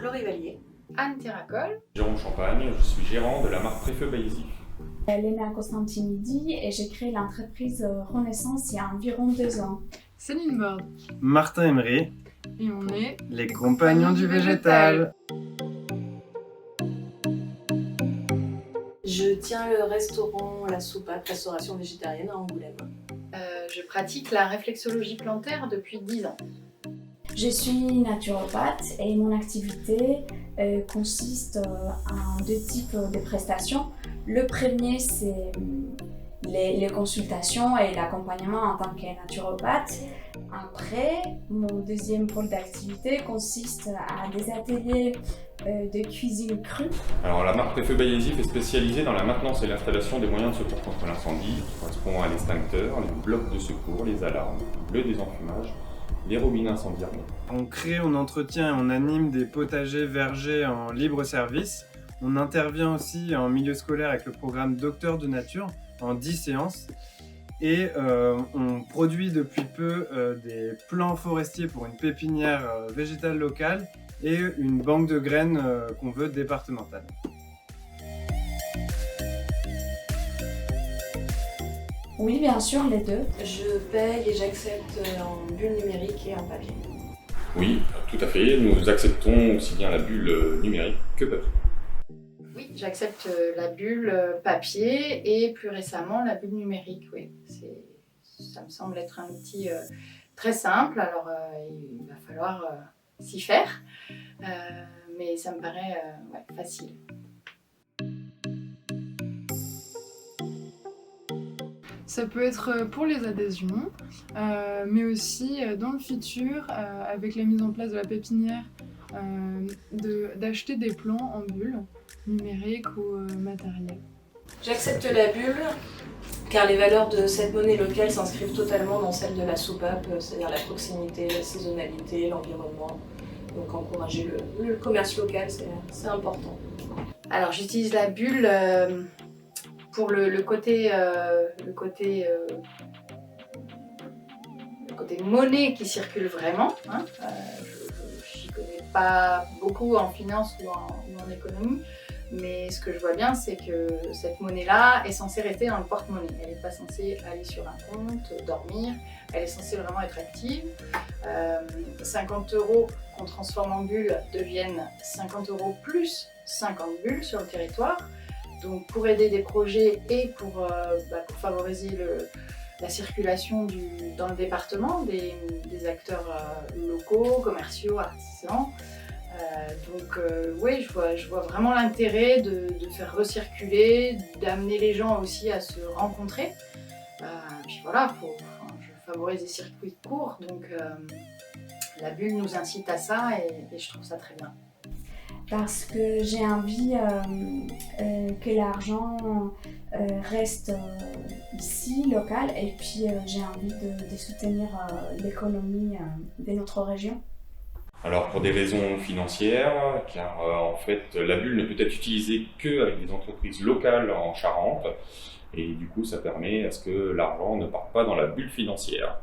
Laurie Vallier. Anne Tiracol. Jérôme Champagne, je suis gérant de la marque Préfeu Baïsif. Léna Constantinidi et j'ai créé l'entreprise Renaissance il y a environ 2 ans. Céline Borde. Martin Emery. Et on est les compagnons du végétal. Je tiens le restaurant La Soupape, restauration végétarienne à Angoulême. Je pratique la réflexologie plantaire depuis 10 ans. Je suis naturopathe et mon activité consiste en 2 types de prestations. Le premier, c'est les consultations et l'accompagnement en tant que naturopathe. Après, mon deuxième pôle d'activité consiste à des ateliers de cuisine crue. Alors la marque Préfeu Baïsif est spécialisée dans la maintenance et l'installation des moyens de secours contre l'incendie, qui correspond à l'extincteur, les blocs de secours, les alarmes, le désenfumage, les robinets incendiaires. On crée, on entretient et on anime des potagers vergers en libre service. On intervient aussi en milieu scolaire avec le programme Docteur de Nature en 10 séances. Et on produit depuis peu des plants forestiers pour une pépinière végétale locale et une banque de graines qu'on veut départementale. Oui, bien sûr, les deux. Je paye et j'accepte en bulle numérique et en papier. Oui, tout à fait. Nous acceptons aussi bien la bulle numérique que papier. Oui, j'accepte la bulle papier et plus récemment la bulle numérique. Oui, ça me semble être un outil très simple. Alors il va falloir s'y faire, mais ça me paraît facile. Ça peut être pour les adhésions, mais aussi dans le futur, avec la mise en place de la pépinière, d'acheter des plants en bulles numériques ou matérielles. J'accepte la bulle car les valeurs de cette monnaie locale s'inscrivent totalement dans celles de la soupape, c'est-à-dire la proximité, la saisonnalité, l'environnement. Donc encourager le commerce local, c'est important. Alors j'utilise la bulle pour le côté monnaie qui circule vraiment. Je n'y connais pas beaucoup en finance ou en économie, mais ce que je vois bien, c'est que cette monnaie-là est censée rester dans le porte-monnaie. Elle n'est pas censée aller sur un compte, dormir, elle est censée vraiment être active. 50 € qu'on transforme en bulles deviennent 50 € plus 50 bulles sur le territoire. Donc pour aider des projets et pour favoriser la circulation dans le département des acteurs locaux, commerciaux, artisans. Oui, je vois vraiment l'intérêt de faire recirculer, d'amener les gens aussi à se rencontrer. Puis voilà, je favorise des circuits courts, donc la bulle nous incite à ça et je trouve ça très bien. Parce que j'ai envie que l'argent reste ici, local, et puis j'ai envie de soutenir l'économie de notre région. Alors pour des raisons financières, car en fait la bulle ne peut être utilisée qu'avec des entreprises locales en Charente, et du coup ça permet à ce que l'argent ne parte pas dans la bulle financière.